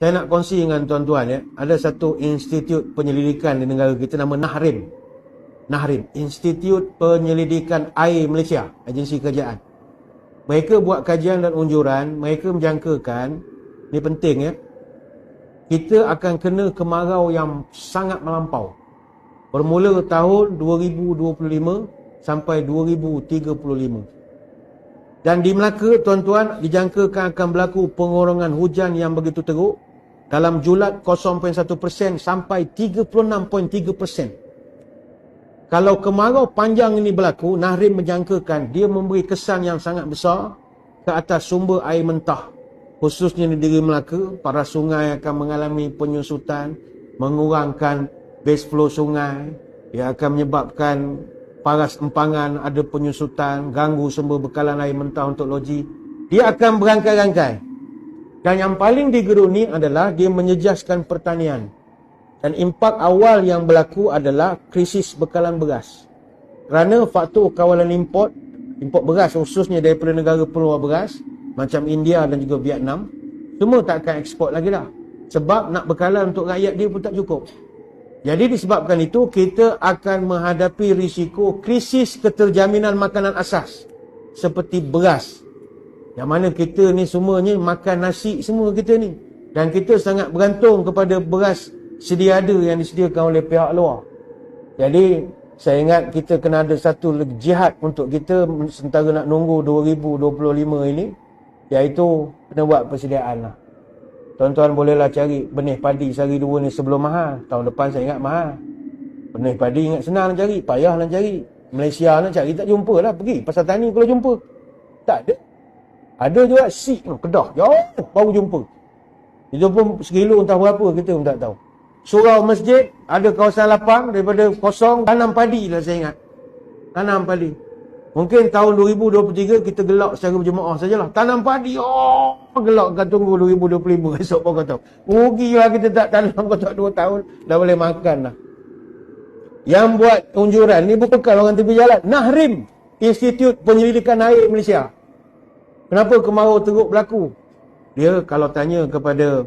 Saya nak kongsi dengan tuan-tuan ya, ada satu institut penyelidikan di negara kita nama Nahrim. Nahrim, Institut Penyelidikan Air Malaysia, agensi kerajaan. Mereka buat kajian dan unjuran, mereka menjangkakan, ni penting ya, kita akan kena kemarau yang sangat melampau. Bermula tahun 2025 sampai 2035. Dan di Melaka, tuan-tuan, dijangkakan akan berlaku pengurangan hujan yang begitu teruk dalam julat 0.1% sampai 36.3%. Kalau kemarau panjang ini berlaku, Nahrim menjangkakan dia memberi kesan yang sangat besar ke atas sumber air mentah. Khususnya di negeri Melaka, para sungai akan mengalami penyusutan, mengurangkan base flow sungai, ia akan menyebabkan paras empangan ada penyusutan, ganggu sumber bekalan air mentah untuk loji. Dia akan berangkai-rangkai. Dan yang paling digeruni adalah dia menyejaskan pertanian. Dan impak awal yang berlaku adalah krisis bekalan beras. Kerana faktor kawalan import beras khususnya daripada negara peluar beras, macam India dan juga Vietnam, semua tak akan ekspor lagi dah. Sebab nak bekalan untuk rakyat dia pun tak cukup. Jadi disebabkan itu, kita akan menghadapi risiko krisis keterjaminan makanan asas. Seperti beras. Yang mana kita ni semuanya makan nasi semua kita ni. Dan kita sangat bergantung kepada beras sedia ada yang disediakan oleh pihak luar. Jadi, saya ingat kita kena ada satu jihad untuk kita sementara nak nunggu 2025 ini. Iaitu, kena buat persediaan lah. Tuan-tuan bolehlah cari benih padi sehari dua ni sebelum mahal. Tahun depan saya ingat mahal. Benih padi ingat senang nak cari, payah nak cari. Malaysia nak cari tak jumpa lah. Pergi pasar tani kalau jumpa. Tak ada. Ada juga seed Kedah. Jauh baru jumpa. Itu pun sekilo entah berapa kita pun tak tahu. Surau masjid, ada kawasan lapang daripada kosong, tanam padi lah saya ingat. Tanam padi. Mungkin tahun 2023 kita gelak secara berjemaah sajalah. Tanam padi, gelak kan tunggu 2025 esok pun kau tahu. Rugilah kita tak tanam kau tak 2 tahun, dah boleh makan lah. Yang buat unjuran ni bukan orang tepi jalan. Nahrim, Institut Penyelidikan Air Malaysia. Kenapa kemarau teruk berlaku? Dia kalau tanya kepada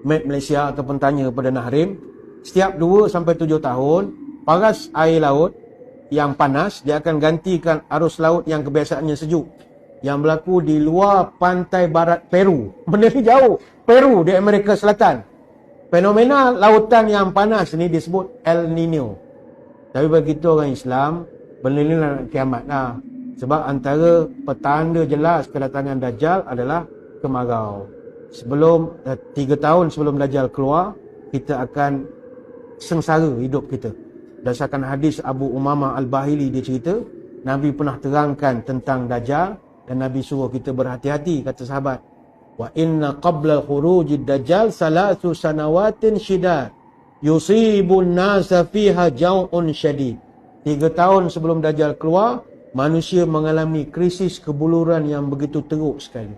Met Malaysia ataupun tanya kepada Nahrim, setiap 2 sampai 7 tahun, paras air laut yang panas, dia akan gantikan arus laut yang kebiasaannya sejuk. Yang berlaku di luar pantai barat Peru. Benda ni jauh. Peru di Amerika Selatan. Fenomena lautan yang panas ni disebut El Nino. Tapi bagi kita orang Islam, benda ni nak kiamat lah. Sebab antara petanda jelas kedatangan Dajjal adalah kemarau. Sebelum 3 tahun sebelum Dajjal keluar, kita akan sengsara hidup kita. Berdasarkan hadis Abu Umamah Al-Bahili, dia cerita, Nabi pernah terangkan tentang Dajjal dan Nabi suruh kita berhati-hati, kata sahabat. Wa inna qabla khurujid Dajjal salasu sanawatin syidad yusibun nasa fiha jau'un syadid. 3 tahun sebelum Dajjal keluar, manusia mengalami krisis kebuluran yang begitu teruk sekali.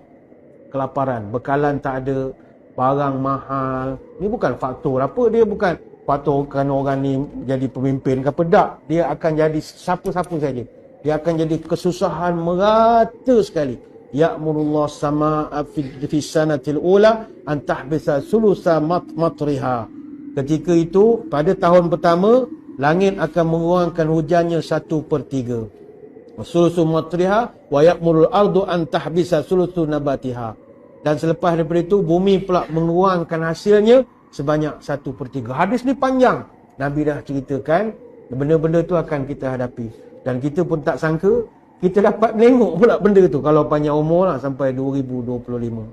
Kelaparan, bekalan tak ada, barang mahal. Ini bukan faktor apa, dia bukan faktor kerana orang ni jadi pemimpin ke apa, tak. Dia akan jadi siapa-siapa saja. Dia akan jadi kesusahan merata sekali. Ya'murullah sama'a fi sanatil ula an tahbisa sulusa matriha. Ketika itu, pada tahun pertama, langit akan mengurangkan hujannya 1/3. Sulusu matriha wa ya'murul ardu an tahbisa sulusu nabatiha. Dan selepas daripada itu, bumi pula mengeluarkan hasilnya sebanyak 1/3. Hadis ni panjang. Nabi dah ceritakan, benda-benda tu akan kita hadapi. Dan kita pun tak sangka, kita dapat menengok pula benda tu. Kalau panjang umur lah sampai 2025.